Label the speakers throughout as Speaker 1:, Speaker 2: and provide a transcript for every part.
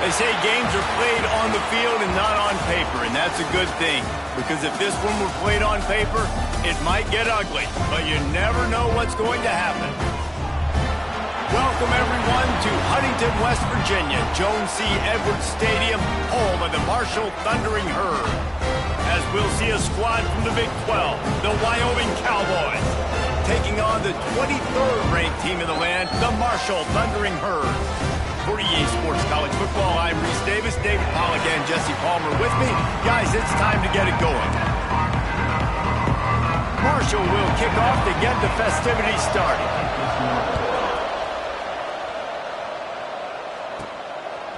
Speaker 1: They say games are played on the field and not on paper, and that's a good thing. Because if this one were played on paper, it might get ugly, but you never know what's going to happen. Welcome, everyone, to Huntington, West Virginia, Jones C. Edwards Stadium, home of the Marshall Thundering Herd. As we'll see a squad from the Big 12, the Wyoming Cowboys, taking on the 23rd ranked team in the land, the Marshall Thundering Herd. For EA Sports College Football, I'm Reese Davis, David Pollack, and Jesse Palmer with me. Guys, it's time to get it going. Marshall will kick off to get the festivities started.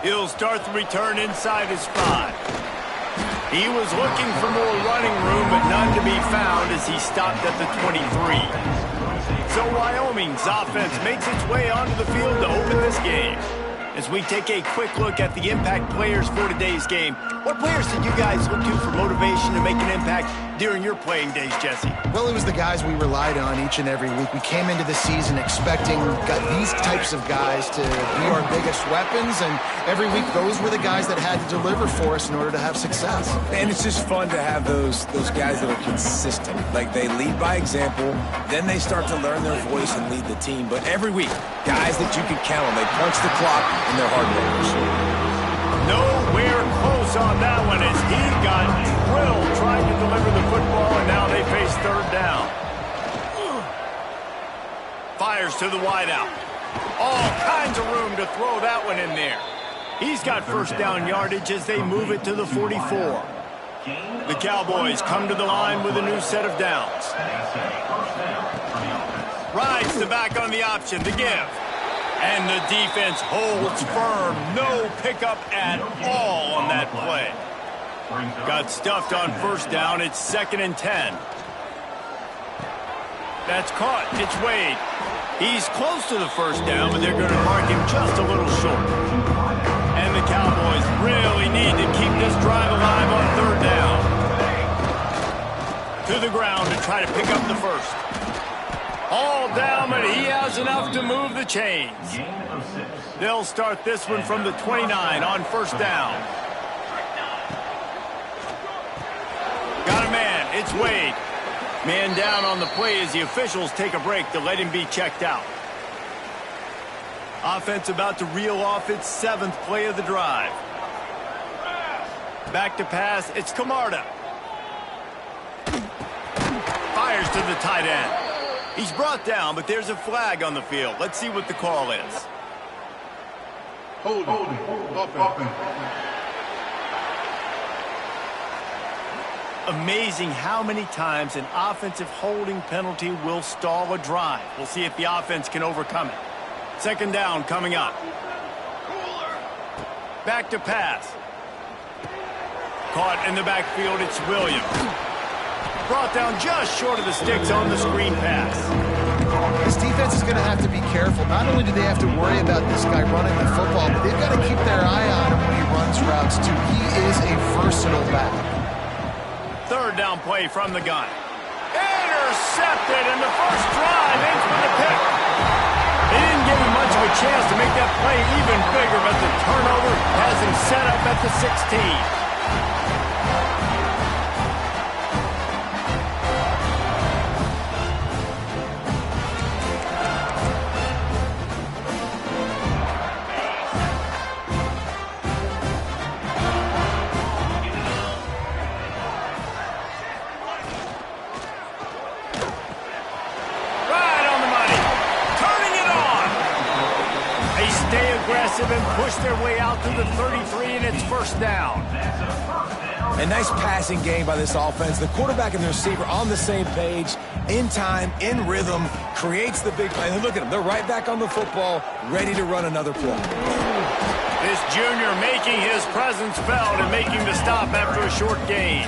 Speaker 1: He'll start the return inside his 5. He was looking for more running room, but none to be found as he stopped at the 23. So Wyoming's offense makes its way onto the field to open this game. As we take a quick look at the impact players for today's game, what players did you guys look to for motivation to make an impact during your playing days, Jesse?
Speaker 2: Well, it was the guys we relied on each and every week. We came into the season expecting these types of guys to be our biggest weapons, and every week those were the guys that had to deliver for us in order to have success.
Speaker 3: And it's just fun to have those guys that are consistent. Like, they lead by example, then they start to learn their voice and lead the team. But every week, guys that you can count on, they punch the clock and they're hard workers.
Speaker 1: Nowhere close on that one as he got drilled trying to deliver the football, and now they face third down. Fires to the wideout. All kinds of room to throw that one in there. He's got first down yardage as they move it to the 44. The Cowboys come to the line with a new set of downs. Rides the back on the option to give. And the defense holds firm. No pickup at all on that play. Got stuffed on first down. It's 2nd and 10. That's caught. It's Wade. He's close to the first down, but they're going to mark him just a little short. And the Cowboys really need to keep this drive alive on third down. To the ground to try to pick up the first. All down, but he has enough to move the chains. They'll start this one from the 29 on first down. Got a man. It's Wade. Man down on the play as the officials take a break to let him be checked out. Offense about to reel off its 7th play of the drive. Back to pass. It's Camarda. Fires to the tight end. He's brought down, but there's a flag on the field. Let's see what the call is.
Speaker 4: Holding.
Speaker 1: Amazing how many times an offensive holding penalty will stall a drive. We'll see if the offense can overcome it. 2nd down coming up. Back to pass. Caught in the backfield, it's Williams. Brought down just short of the sticks on the screen pass.
Speaker 2: This defense is going to have to be careful. Not only do they have to worry about this guy running the football, but they've got to keep their eye on him when he runs routes, too. He is a versatile back.
Speaker 1: 3rd down play from the gun. Intercepted, and the first drive ends with a pick. They didn't give him much of a chance to make that play even bigger, but the turnover has him set up at the 16. And push their way out to the 33, and it's first down.
Speaker 3: A nice passing game by this offense. The quarterback and the receiver on the same page, in time, in rhythm, creates the big play. And look at them. They're right back on the football, ready to run another play.
Speaker 1: This junior making his presence felt and making the stop after a short gain.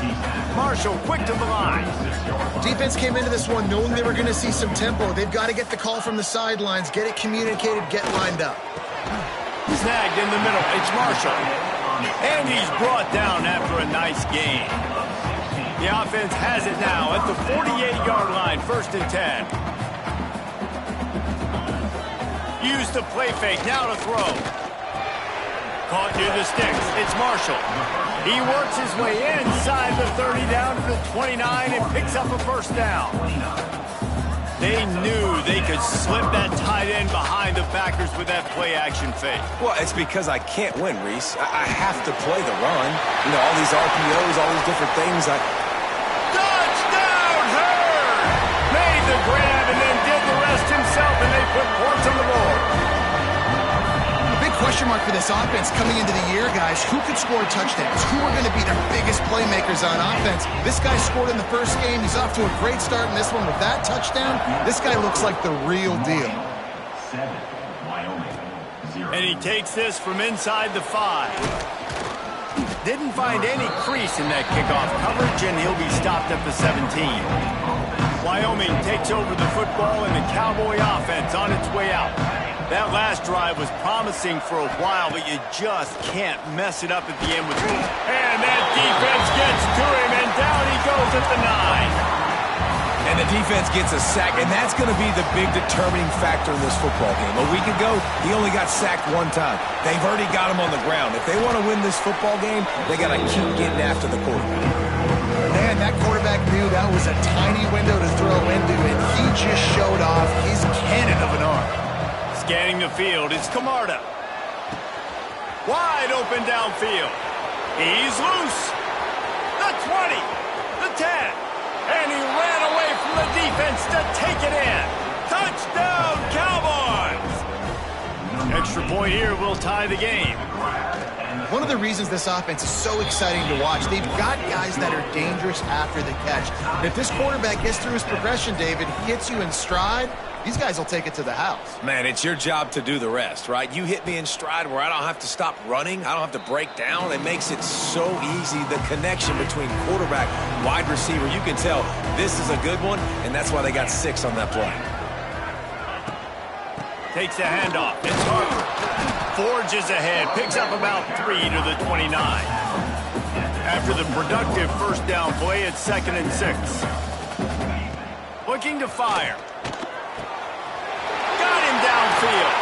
Speaker 1: Marshall quick to the line.
Speaker 2: Defense came into this one knowing they were going to see some tempo. They've got to get the call from the sidelines, get it communicated, get lined up.
Speaker 1: Snagged in the middle. It's Marshall. And he's brought down after a nice gain. The offense has it now at the 48-yard line, 1st and 10. Use the play fake now to throw. Caught near the sticks. It's Marshall. He works his way inside the 30 down to the 29 and picks up a first down. They knew they could slip that tight end behind the backers with that play-action fake.
Speaker 3: Well, it's because I can't win, Reese. I have to play the run. You know, all these RPOs, all these different things.
Speaker 1: Touchdown, Hurd! Made the grab and then did the rest himself, and they put points on the board.
Speaker 2: Question mark for this offense coming into the year, guys. Who could score touchdowns? Who are going to be their biggest playmakers on offense? This guy scored in the first game. He's off to a great start in this one with that touchdown. This guy looks like the real deal.
Speaker 1: And he takes this from inside the 5. Didn't find any crease in that kickoff coverage, and he'll be stopped at the 17. Wyoming takes over the football, and the Cowboy offense on its way out. That last drive was promising for a while, but you just can't mess it up at the end with it. And that defense gets to him, and down he goes at the 9.
Speaker 3: And the defense gets a sack, and that's going to be the big determining factor in this football game. A week ago, he only got sacked one time. They've already got him on the ground. If they want to win this football game, they got to keep getting after the quarterback.
Speaker 2: Man, that quarterback knew that was a tiny window to throw into, and he just showed off his cannon of an arm.
Speaker 1: Scanning the field, it's Camarda. Wide open downfield. He's loose. The 20, the 10, and he ran away from the defense to take it in. Touchdown, Cowboys! Extra point here will tie the game.
Speaker 2: One of the reasons this offense is so exciting to watch, they've got guys that are dangerous after the catch. And if this quarterback gets through his progression, David, he hits you in stride, these guys will take it to the house.
Speaker 3: Man, it's your job to do the rest, right? You hit me in stride where I don't have to stop running. I don't have to break down. It makes it so easy. The connection between quarterback, wide receiver, you can tell this is a good one, and that's why they got 6 on that play.
Speaker 1: Takes a handoff. It's Harper. Forges ahead. Picks up about 3 to the 29. After the productive first down play, it's 2nd and 6. Looking to fire. Got him downfield.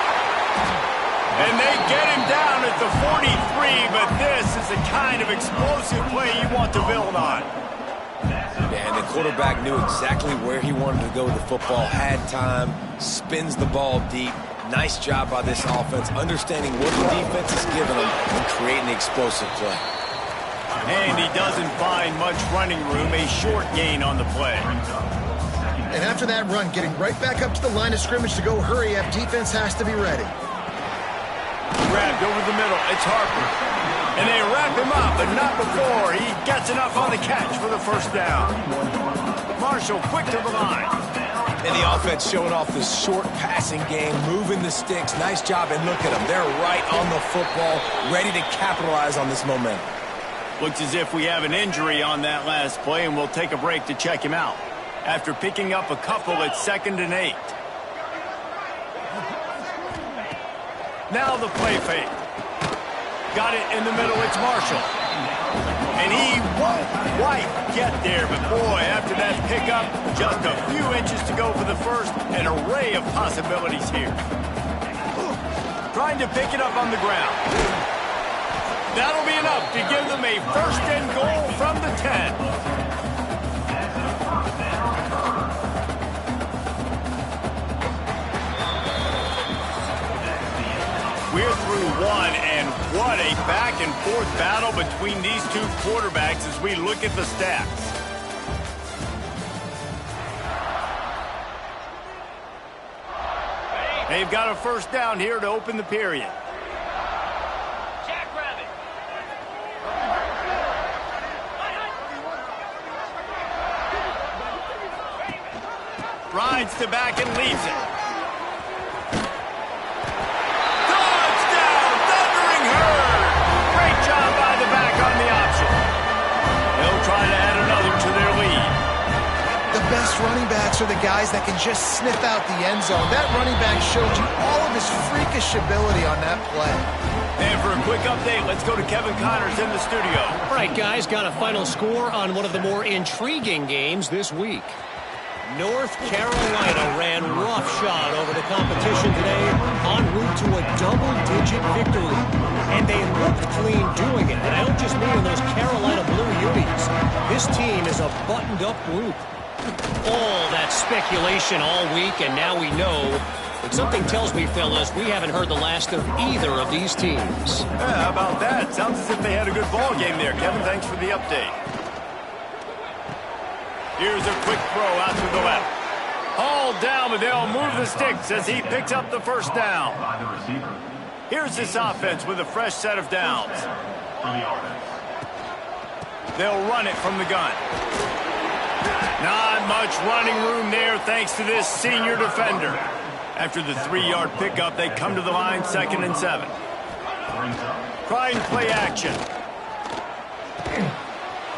Speaker 1: And they get him down at the 43, but this is the kind of explosive play you want to build on.
Speaker 3: And the quarterback knew exactly where he wanted to go with the football, had time, spins the ball deep. Nice job by this offense, understanding what the defense is giving them and creating the explosive play.
Speaker 1: And he doesn't find much running room, a short gain on the play.
Speaker 2: And after that run, getting right back up to the line of scrimmage to go hurry up, defense has to be ready.
Speaker 1: Grabbed over the middle, it's Harper. And they wrap him up, but not before he gets enough on the catch for the first down. Marshall quick to the line.
Speaker 3: And the offense showing off this short passing game, moving the sticks. Nice job, and look at them. They're right on the football, ready to capitalize on this momentum.
Speaker 1: Looks as if we have an injury on that last play, and we'll take a break to check him out. After picking up a couple, it's 2nd and 8. Now the play fake. Got it in the middle, it's Marshall. And he won't quite get there, but boy, after that pickup, just a few inches to go for the first, an array of possibilities here. Trying to pick it up on the ground. That'll be enough to give them a 1st and goal from the 10. We're through one, and what a back-and-forth battle between these two quarterbacks as we look at the stats. They've got a first down here to open the period. Rides to back and leaves it.
Speaker 2: Best running backs are the guys that can just sniff out the end zone. That running back showed you all of his freakish ability on that play.
Speaker 1: And for a quick update, let's go to Kevin Connors in the studio.
Speaker 4: All right, guys, got a final score on one of the more intriguing games this week. North Carolina ran roughshod over the competition today en route to a double-digit victory. And they looked clean doing it. And I don't just mean in those Carolina blue unis. This team is a buttoned-up group. All that speculation all week, and now we know. But something tells me, fellas, we haven't heard the last of either of these teams.
Speaker 1: Yeah, how about that? Sounds as if they had a good ball game there. Kevin, thanks for the update. Here's a quick throw out to the left. Hauled down, but they'll move the sticks as he picks up the first down. Here's this offense with a fresh set of downs. They'll run it from the gun. Not much running room there thanks to this senior defender. After the 3-yard pickup, they come to the line 2nd and 7. Trying play action.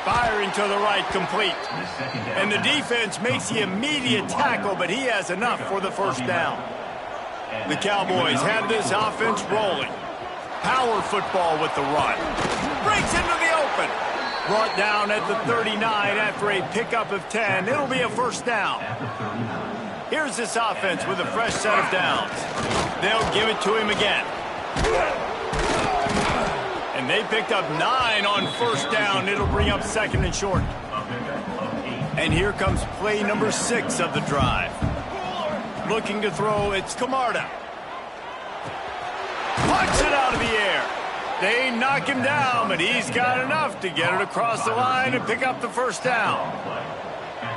Speaker 1: Firing to the right, complete. And the defense makes the immediate tackle, but he has enough for the first down. The Cowboys have this offense rolling. Power football with the run. Breaks into the open. Brought down at the 39 after a pickup of 10. It'll be a first down. Here's this offense with a fresh set of downs. They'll give it to him again. And they picked up 9 on first down. It'll bring up 2nd and short. And here comes play number 6 of the drive. Looking to throw, it's Camarda. Punch it out of the air. They knock him down, but he's got enough to get it across the line and pick up the first down.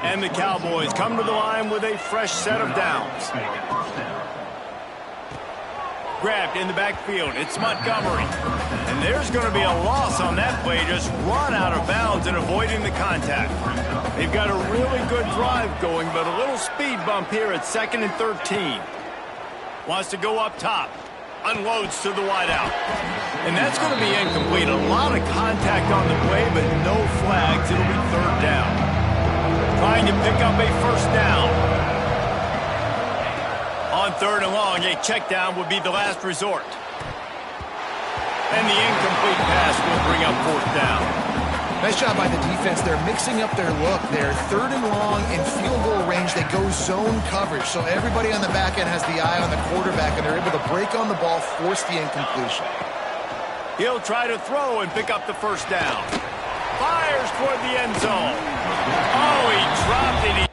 Speaker 1: And the Cowboys come to the line with a fresh set of downs. Grabbed in the backfield, it's Montgomery. And there's going to be a loss on that play, just run out of bounds and avoiding the contact. They've got a really good drive going, but a little speed bump here at 2nd and 13. Wants to go up top. Unloads to the wideout. And that's going to be incomplete. A lot of contact on the play, but no flags. It'll be 3rd down. Trying to pick up a first down. On 3rd and long, a check down would be the last resort. And the incomplete pass will bring up 4th down.
Speaker 2: Nice job by the defense. They're mixing up their look. They're 3rd and long in field goal range. They go zone coverage. So everybody on the back end has the eye on the quarterback, and they're able to break on the ball, force the incompletion.
Speaker 1: He'll try to throw and pick up the first down. Fires toward the end zone. Oh, he dropped it.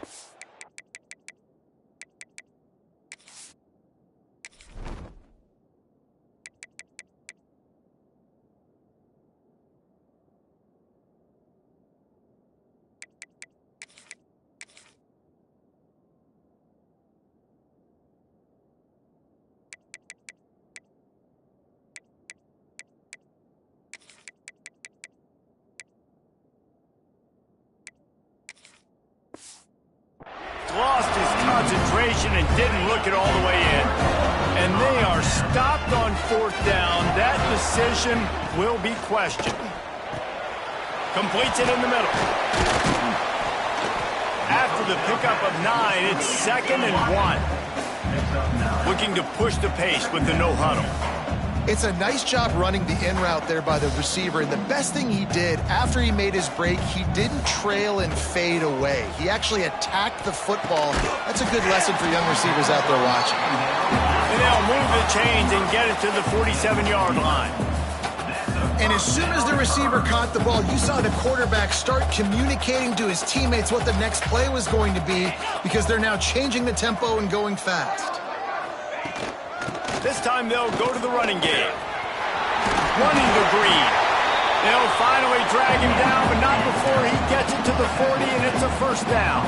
Speaker 1: Lost his concentration and didn't look it all the way in. And they are stopped on 4th down. That decision will be questioned. Completes it in the middle. After the pickup of 9, it's 2nd and 1. Looking to push the pace with the no huddle.
Speaker 2: It's a nice job running the in route there by the receiver, and the best thing he did after he made his break, he didn't trail and fade away. He actually attacked the football. That's a good lesson for young receivers out there watching.
Speaker 1: And they'll move the chains and get it to the 47-yard line.
Speaker 2: And as soon as the receiver caught the ball, you saw the quarterback start communicating to his teammates what the next play was going to be, because they're now changing the tempo and going fast.
Speaker 1: This time they'll go to the running game. Running to Green. They'll finally drag him down, but not before he gets it to the 40, and it's a first down.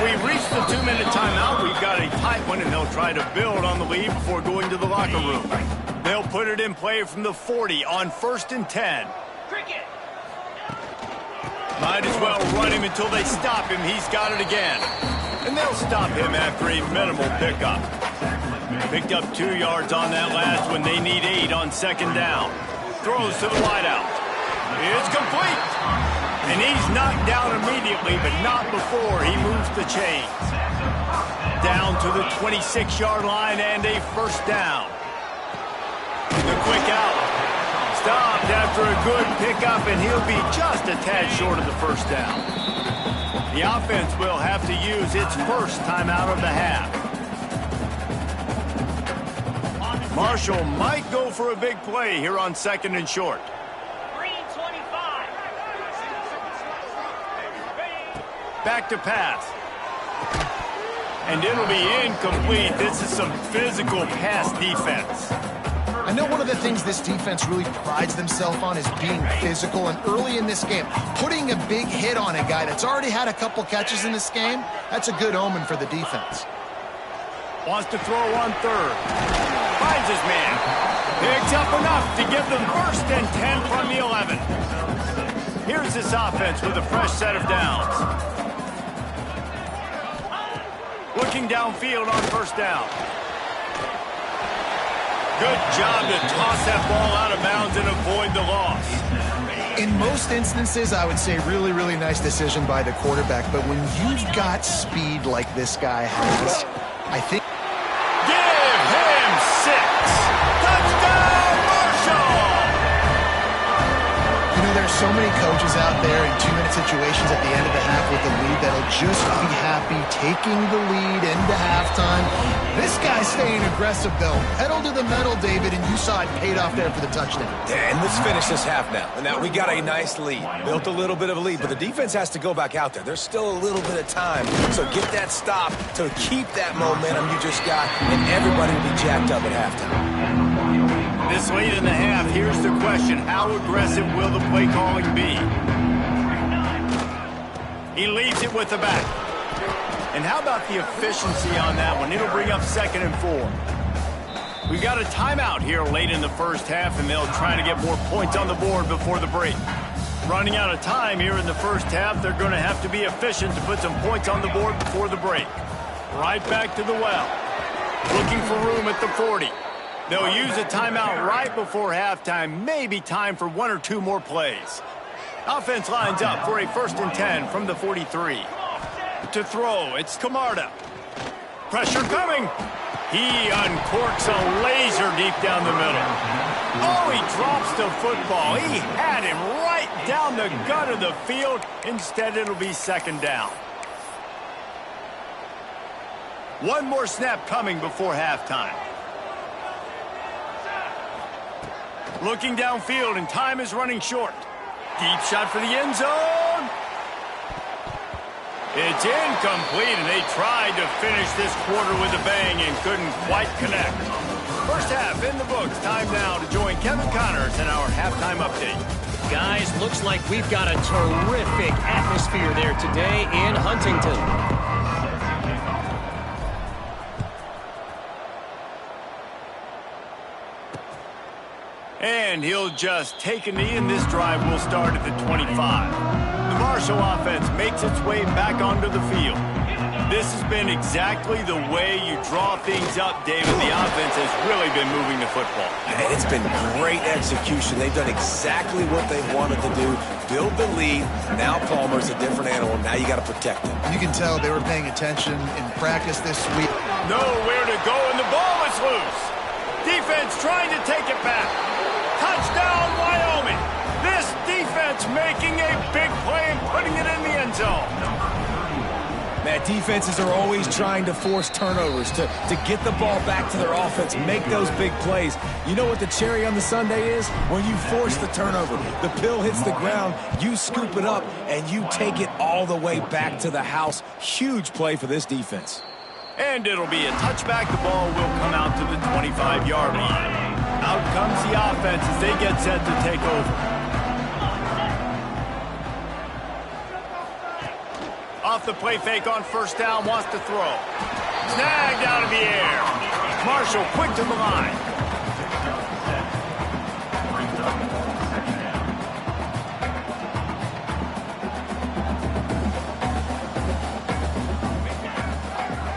Speaker 1: We've reached the 2-minute timeout. We've got a tight one, and they'll try to build on the lead before going to the locker room. They'll put it in play from the 40 on 1st and 10. Might as well run him until they stop him. He's got it again. And they'll stop him after a minimal pickup. Picked up 2 yards on that last one. They need 8 on 2nd down. Throws to the wideout. It's complete. And he's knocked down immediately, but not before he moves the chains. Down to the 26-yard line and a first down. The quick out. Stopped after a good pickup, and he'll be just a tad short of the first down. The offense will have to use its first timeout of the half. Marshall might go for a big play here on 2nd and short. Back to pass. And it'll be incomplete. This is some physical pass defense.
Speaker 2: I know one of the things this defense really prides themselves on is being physical, and early in this game, putting a big hit on a guy that's already had a couple catches in this game, that's a good omen for the defense.
Speaker 1: Wants to throw on 3rd. Finds his man. Picks up enough to give them 1st and 10 from the 11. Here's this offense with a fresh set of downs. Looking downfield on 1st down. Good job to toss that ball out of bounds and avoid the loss.
Speaker 2: In most instances, I would say really, really nice decision by the quarterback. But when you've got speed like this guy has, I think...
Speaker 1: Give him 6. Touchdown, Marshall!
Speaker 2: You know, there's so many coaches out there in 2-minute situations at the end of the half with the lead that'll just be happy taking the lead into halftime. This guy's staying aggressive, though. Pedal to the metal, David, and you saw it paid off there for the touchdown.
Speaker 3: And let's finish this half now. And now we got a nice lead. Built a little bit of a lead, but the defense has to go back out there. There's still a little bit of time. So get that stop to keep that momentum you just got, and everybody will be jacked up at halftime.
Speaker 1: This late in the half, here's the question. How aggressive will the play calling be? He leaves it with the back. And how about the efficiency on that one? It'll bring up 2nd and 4. We've got a timeout here late in the first half, and they'll try to get more points on the board before the break. Running out of time here in the first half, they're going to have to be efficient to put some points on the board before the break. Right back to the well. Looking for room at the 40. They'll use a timeout right before halftime. Maybe time for 1 or 2 more plays. Offense lines up for a 1st and 10 from the 43. To throw, it's Camarda. Pressure coming. He uncorks a laser deep down the middle. Oh, he drops the football. He had him right down the gut of the field. Instead, it'll be 2nd down. One more snap coming before halftime. Looking downfield, and time is running short. Deep shot for the end zone. It's incomplete, and they tried to finish this quarter with a bang and couldn't quite connect. First half in the books. Time now to join Kevin Connors in our halftime update.
Speaker 4: Guys, looks like we've got a terrific atmosphere there today in Huntington.
Speaker 1: And he'll just take a knee, and this drive will start at the 25. The Marshall offense makes its way back onto the field. This has been exactly the way you draw things up, David. The offense has really been moving the football.
Speaker 3: And it's been great execution. They've done exactly what they wanted to do. Build the lead. Now Palmer's a different animal. Now you got to protect him.
Speaker 2: You can tell they were paying attention in practice this week.
Speaker 1: Nowhere to go, and the ball is loose. Defense trying to take it back. Touchdown, Wyoming. This defense making a big play and putting it in the end zone.
Speaker 3: Matt, defenses are always trying to force turnovers to get the ball back to their offense, make those big plays. You know what the cherry on the sundae is? When you force the turnover, the pill hits the ground, you scoop it up, and you take it all the way back to the house. Huge play for this defense.
Speaker 1: And it'll be a touchback. The ball will come out to the 25-yard line. Out comes the offense as they get set to take over. Off the play fake on 1st down, wants to throw. Snagged out of the air. Marshall quick to the line.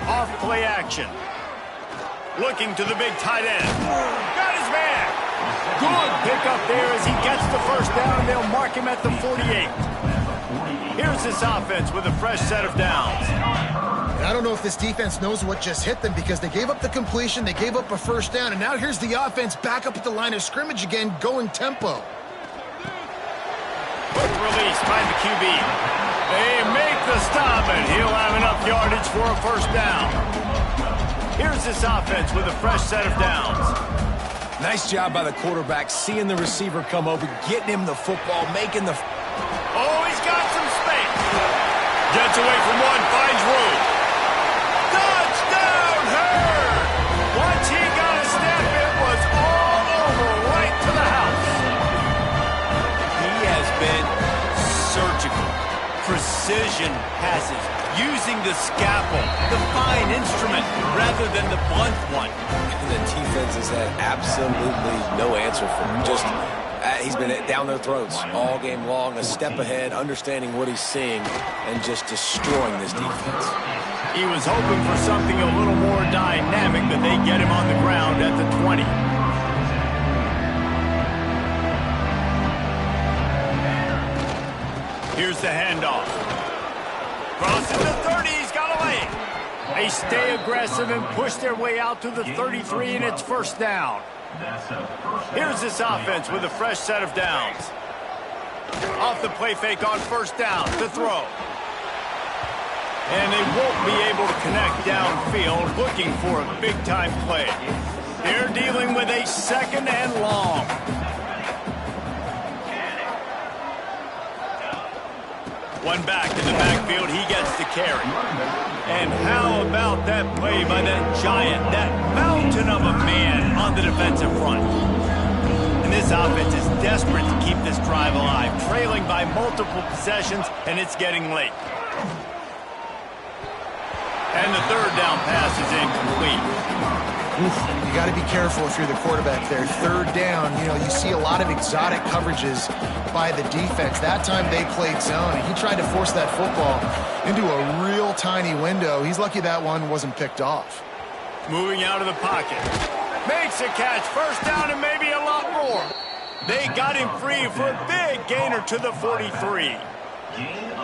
Speaker 1: Off play action. Looking to the big tight end. Got his man. Good pickup there as he gets the 1st down, and they'll mark him at the 48. Here's this offense with a fresh set of downs.
Speaker 2: I don't know if this defense knows what just hit them because they gave up the completion, they gave up a 1st down, and now here's the offense back up at the line of scrimmage again, going tempo.
Speaker 1: Quick release by the QB. They make the stop. and he'll have enough yardage for a first down. Here's this offense with a fresh set of downs.
Speaker 3: Nice job by the quarterback, seeing the receiver come over, getting him the football, making the...
Speaker 1: Oh, he's got some space. Gets away from one, finds room. Touchdown, Hurd! Once he got a step, it was all over, right to the house. He has been surgical. Precision passes, using the scalpel, the fine instrument, rather than the blunt one.
Speaker 3: The defense has had absolutely no answer for him. Just, he's been down their throats all game long, a step ahead, understanding what he's seeing, and just destroying this defense.
Speaker 1: He was hoping for something a little more dynamic, but they get him on the ground at the 20. Here's the handoff. Crosses the 30, he's got a lane. They stay aggressive and push their way out to the 33, and it's first down. Here's this offense with a fresh set of downs. Off the play fake on first down to throw. And they won't be able to connect downfield, looking for a big-time play. They're dealing with a second and long. One back in the backfield, he gets the carry. And how about that play by that giant, that mountain of a man on the defensive front? And this offense is desperate to keep this drive alive, trailing by multiple possessions, and it's getting late. And the third down pass is incomplete.
Speaker 2: You got to be careful if you're the quarterback there. Third down, you see a lot of exotic coverages by the defense. That time they played zone, and he tried to force that football into a real tiny window. He's lucky that one wasn't picked off.
Speaker 1: Moving out of the pocket. Makes a catch. First down and maybe a lot more. They got him free for a big gainer to the 43.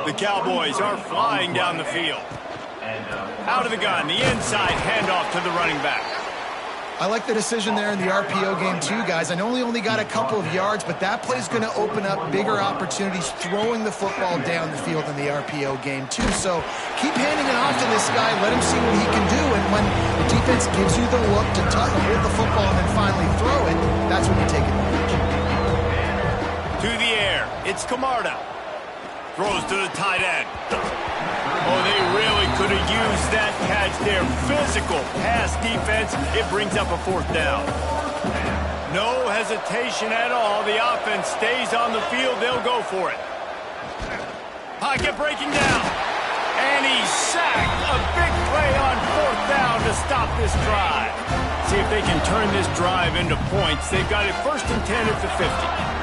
Speaker 1: The Cowboys are flying down the field. Out of the gun, the inside handoff to the running back.
Speaker 2: I like the decision there in the RPO game too, guys. I know he only got a couple of yards, but that play's going to open up bigger opportunities throwing the football down the field in the RPO game too. So keep handing it off to this guy. Let him see what he can do. And when the defense gives you the look to hold the football and then finally throw it, that's when you take advantage.
Speaker 1: To the air. It's Camarda. Throws to the tight end. Oh, they really could have used that catch there. Physical pass defense. It brings up a fourth down. No hesitation at all. The offense stays on the field. They'll go for it. Pocket breaking down. And he's sacked. A big play on fourth down to stop this drive. See if they can turn this drive into points. They've got it first and 10 at the 50.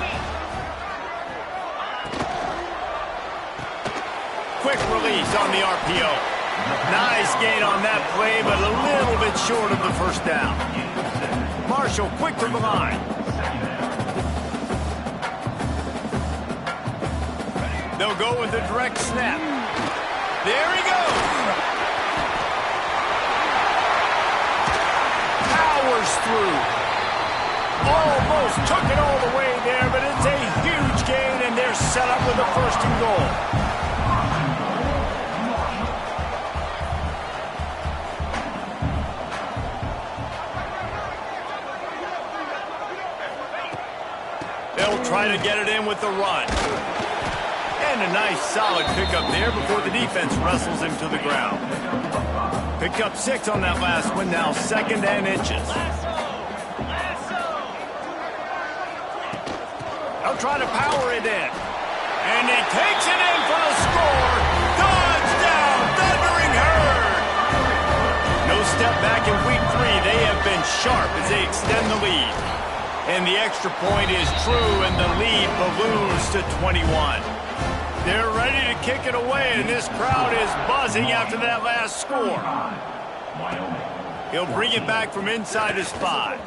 Speaker 1: Quick release on the RPO. Nice gain on that play, but a little bit short of the first down. Marshall quick to the line. They'll go with the direct snap. There he goes. Powers through. Almost took it all the way there, but it's a huge gain, and they're set up with a first and goal. They'll try to get it in with the run. And a nice solid pickup there before the defense wrestles him to the ground. Picked up 6 on that last one, now second and inches. They'll try to power it in. And he takes it in for the score. Touchdown, Thundering Herd! No step back in week 3. They have been sharp as they extend the lead. And the extra point is true, and the lead balloons to 21. They're ready to kick it away, and this crowd is buzzing after that last score. He'll bring it back from inside his 5.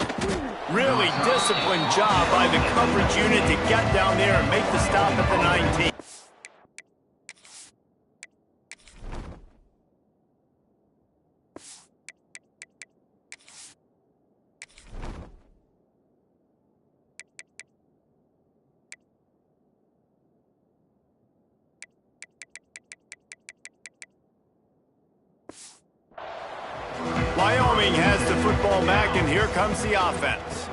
Speaker 1: Really disciplined job by the coverage unit to get down there and make the stop at the 19. football back, and here comes the offense.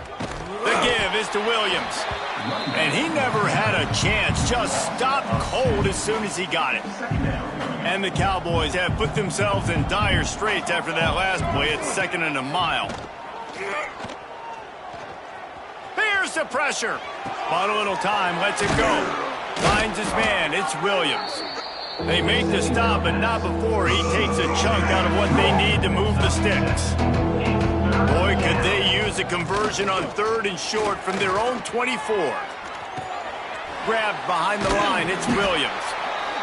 Speaker 1: The give is to Williams. And he never had a chance, just stopped cold as soon as he got it. And the Cowboys have put themselves in dire straits after that last play at 2nd and a mile. Here's the pressure. Bought a little time, lets it go. Finds his man, it's Williams. They make the stop, but not before he takes a chunk out of what they need to move the sticks. Boy, could they use a conversion on 3rd and short from their own 24. Grabbed behind the line, it's Williams.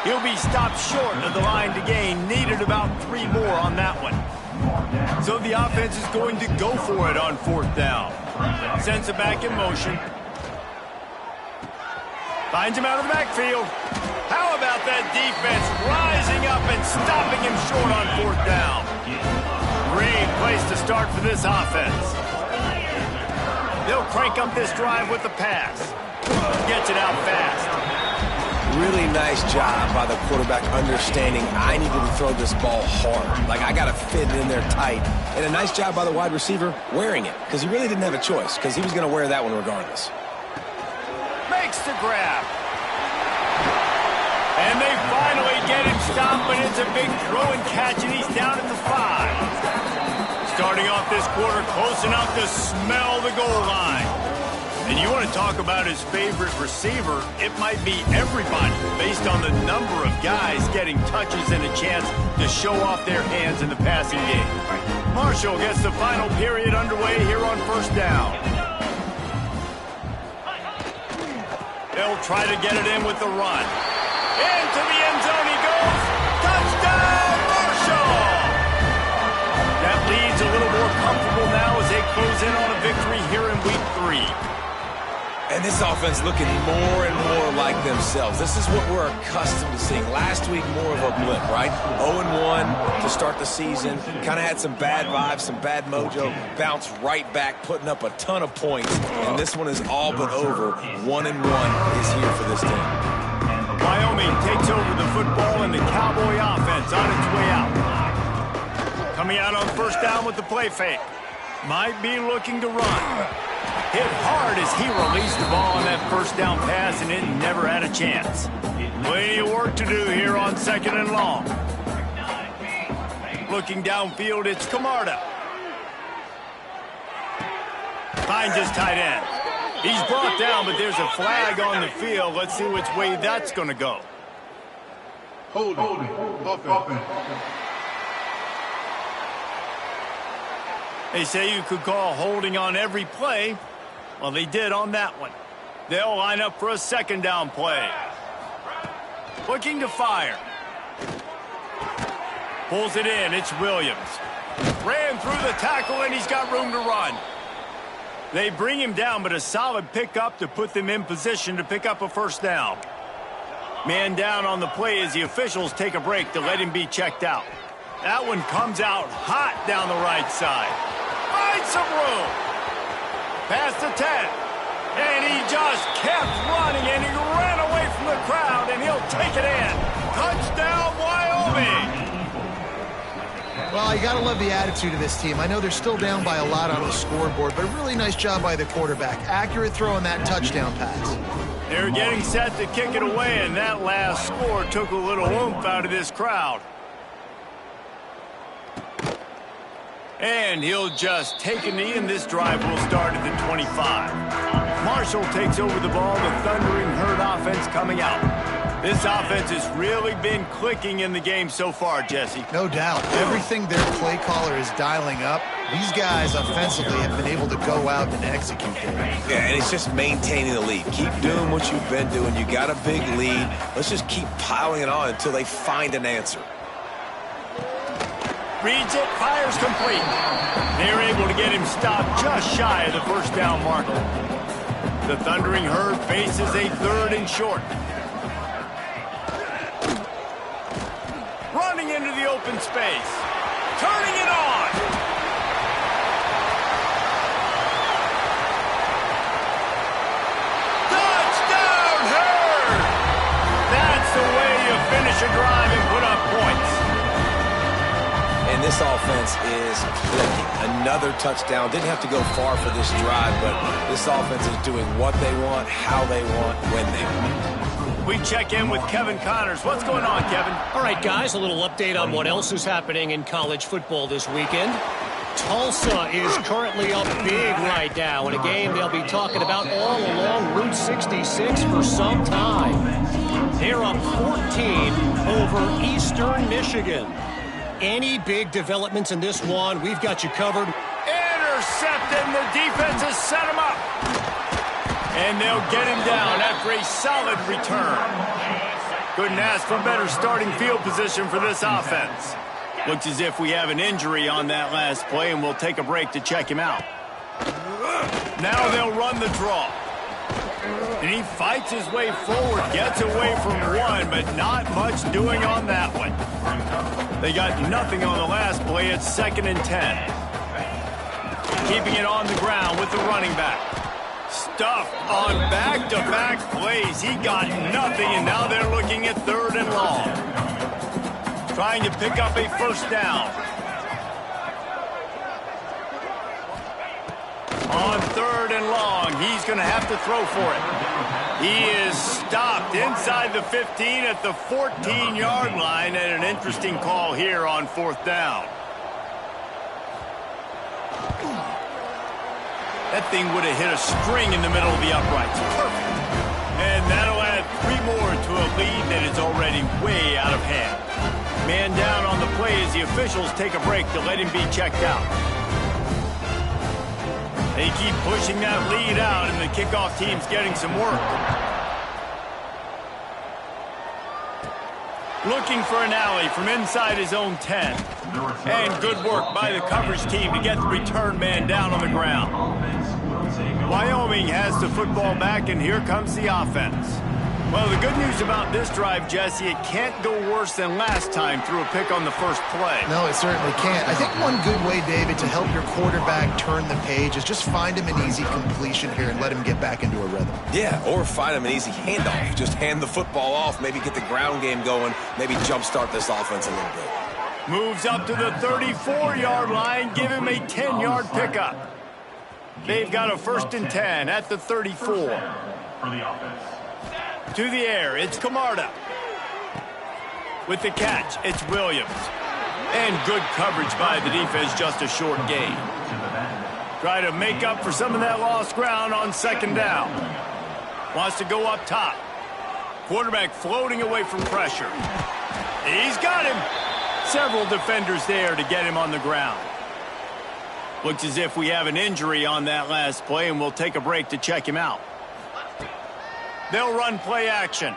Speaker 1: He'll be stopped short of the line to gain. Needed about 3 more on that one. So the offense is going to go for it on 4th down. Sends it back in motion. Finds him out of the backfield. How about that defense rising up and stopping him short on 4th down? Great place to start for this offense. They'll crank up this drive with the pass. Gets it out fast.
Speaker 3: Really nice job by the quarterback understanding I needed to throw this ball hard. Like, I got to fit it in there tight. And a nice job by the wide receiver wearing it, because he really didn't have a choice, because he was going to wear that one regardless.
Speaker 1: Makes the grab. And they finally get him stopped, but it's a big throw and catch, and he's down at the 5. Starting off this quarter close enough to smell the goal line. And you want to talk about his favorite receiver, it might be everybody based on the number of guys getting touches and a chance to show off their hands in the passing game. Marshall gets the final period underway here on 1st down. They'll try to get it in with the run. Into the end zone he goes. Touchdown, Marshall! That leads a little more comfortable now as they close in on a victory here in Week 3.
Speaker 3: And this offense looking more and more like themselves. This is what we're accustomed to seeing. Last week, more of a blip, right? 0-1 to start the season. Kind of had some bad vibes, some bad mojo. Bounced right back, putting up a ton of points. And this one is all but over. 1-1 is here for this team.
Speaker 1: Wyoming takes over the football, and the Cowboy offense on its way out. Coming out on 1st down with the play fake. Might be looking to run. Hit hard as he released the ball on that 1st down pass, and it never had a chance. Plenty of work to do here on 2nd and long. Looking downfield, it's Camarda. Finds his tight end. He's brought down, but there's a flag on the field. Let's see which way that's going to go.
Speaker 5: Hold it.
Speaker 1: They say you could call holding on every play. Well, they did on that one. They'll line up for a 2nd down play. Looking to fire. Pulls it in. It's Williams. Ran through the tackle, and he's got room to run. They bring him down, but a solid pickup to put them in position to pick up a 1st down. Man down on the play as the officials take a break to let him be checked out. That one comes out hot down the right side. Finds some room. Past the 10. And he just kept running, and he ran away from the crowd, and he'll take it in. Touchdown, Wyoming!
Speaker 2: Well, you got to love the attitude of this team. I know they're still down by a lot on the scoreboard, but a really nice job by the quarterback. Accurate throw on that touchdown pass.
Speaker 1: They're getting set to kick it away, and that last score took a little oomph out of this crowd. And he'll just take a knee, and this drive will start at the 25. Marshall takes over the ball, the Thundering Herd offense coming out. This offense has really been clicking in the game so far, Jesse.
Speaker 2: No doubt. Everything their play caller is dialing up, these guys offensively have been able to go out and execute there.
Speaker 3: Yeah, and it's just maintaining the lead. Keep doing what you've been doing. You got a big lead. Let's just keep piling it on until they find an answer.
Speaker 1: Reads it, fires complete. They're able to get him stopped just shy of the 1st down marker. The Thundering Herd faces a 3rd and short. Running into the open space. Turning it on. Touchdown, Herd! That's the way you finish a drive and put up points.
Speaker 3: And this offense is clicking. Another touchdown. Didn't have to go far for this drive, but this offense is doing what they want, how they want, when they want.
Speaker 1: We check in with Kevin Connors. What's going on, Kevin?
Speaker 4: All right, guys, a little update on what else is happening in college football this weekend. Tulsa is currently up big right now in a game they'll be talking about all along Route 66 for some time. They're up 14 over Eastern Michigan. Any big developments in this one, we've got you covered.
Speaker 1: Intercepted, the defense has set him up. And they'll get him down after a solid return. Couldn't ask for better starting field position for this offense. Looks as if we have an injury on that last play, and we'll take a break to check him out. Now they'll run the draw. And he fights his way forward, gets away from one, but not much doing on that one. They got nothing on the last play. It's 2nd and 10. Keeping it on the ground with the running back. Stuffed on back-to-back plays. He got nothing, and now they're looking at 3rd and long. Trying to pick up a first down. On 3rd and long, he's going to have to throw for it. He is stopped inside the 15 at the 14-yard line, and an interesting call here on 4th down. That thing would have hit a string in the middle of the uprights. Perfect. And that'll add 3 more to a lead that is already way out of hand. Man down on the play as the officials take a break to let him be checked out. They keep pushing that lead out, and the kickoff team's getting some work. Looking for an alley from inside his own 10. And good work by the coverage team to get the return man down on the ground. Wyoming has the football back, and here comes the offense. Well, the good news about this drive, Jesse, it can't go worse than last time through a pick on the first play.
Speaker 2: No, it certainly can't. I think one good way, David, to help your quarterback turn the page is just find him an easy completion here and let him get back into a rhythm.
Speaker 3: Yeah, or find him an easy handoff. Just hand the football off, maybe get the ground game going, maybe jumpstart this offense a little bit.
Speaker 1: Moves up to the 34-yard line, give him a 10-yard pickup. They've got a 1st and 10 at the 34.
Speaker 5: For the offense.
Speaker 1: To the air, it's Camarda. With the catch, it's Williams. And good coverage by the defense, just a short gain. Try to make up for some of that lost ground on 2nd down. Wants to go up top. Quarterback floating away from pressure. He's got him. Several defenders there to get him on the ground. Looks as if we have an injury on that last play, and we'll take a break to check him out. They'll run play action.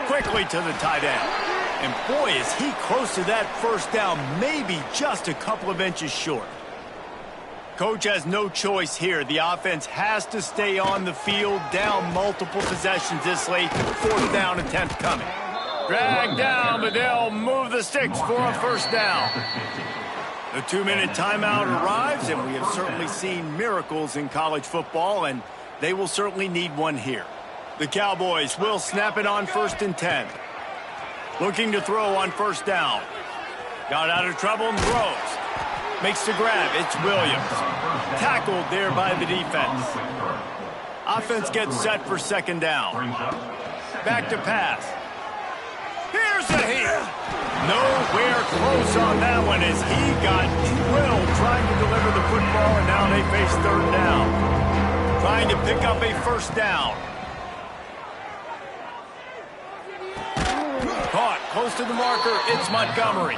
Speaker 1: Quickly to the tight end. And boy, is he close to that first down, maybe just a couple of inches short. Coach has no choice here. The offense has to stay on the field, down multiple possessions this late. 4th down attempt coming. Dragged down, but they'll move the sticks for a first down. The 2-minute timeout arrives, and we have certainly seen miracles in college football, and they will certainly need one here. The Cowboys will snap it on 1st and 10. Looking to throw on 1st down. Got out of trouble and throws. Makes the grab. It's Williams. Tackled there by the defense. Offense gets set for 2nd down. Back to pass. Here's a hit. Nowhere close on that one as he got drilled trying to deliver the football, and now they face 3rd down. Trying to pick up a first down. Caught close to the marker. It's Montgomery.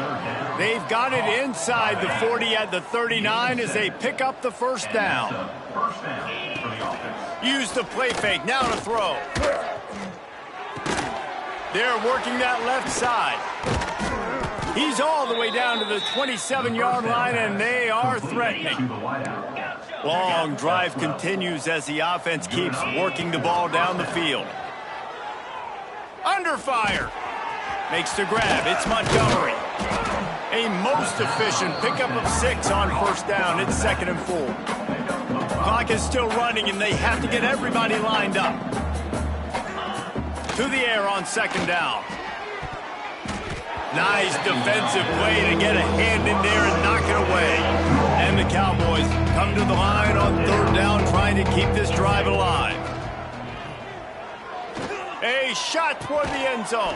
Speaker 1: They've got it inside the 40 at the 39 as they pick up the first down. Use the play fake. Now to throw. They're working that left side. He's all the way down to the 27-yard line, and they are threatening. Long drive continues as the offense keeps working the ball down the field. Under fire. Makes the grab. It's Montgomery. A most efficient pickup of 6 on first down. It's 2nd and 4. Clock is still running, and they have to get everybody lined up. To the air on 2nd down. Nice defensive play to get a hand in there and knock it away. And the Cowboys come to the line on 3rd down, trying to keep this drive alive. A shot toward the end zone.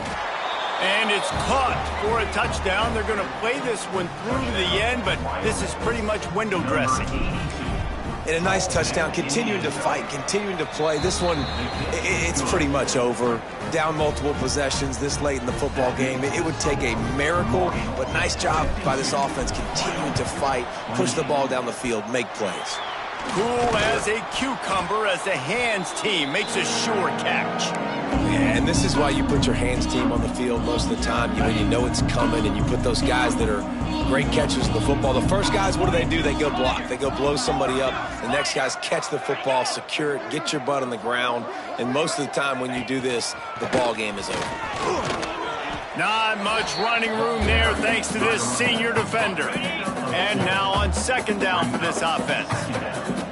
Speaker 1: And it's caught for a touchdown. They're going to play this one through to the end, but this is pretty much window dressing.
Speaker 3: And a nice touchdown, continuing to fight, continuing to play. This one, it's pretty much over. Down multiple possessions this late in the football game. It would take a miracle, but nice job by this offense continuing to fight, push the ball down the field, make plays.
Speaker 1: Cool as a cucumber as the hands team makes a sure catch.
Speaker 3: Yeah, and this is why you put your hands team on the field most of the time. You know it's coming, and you put those guys that are great catchers of the football. The first guys, what do? They go block. They go blow somebody up. The next guys catch the football, secure it, get your butt on the ground. And most of the time when you do this, the ball game is over.
Speaker 1: Not much running room there thanks to this senior defender. And now on 2nd down for this offense.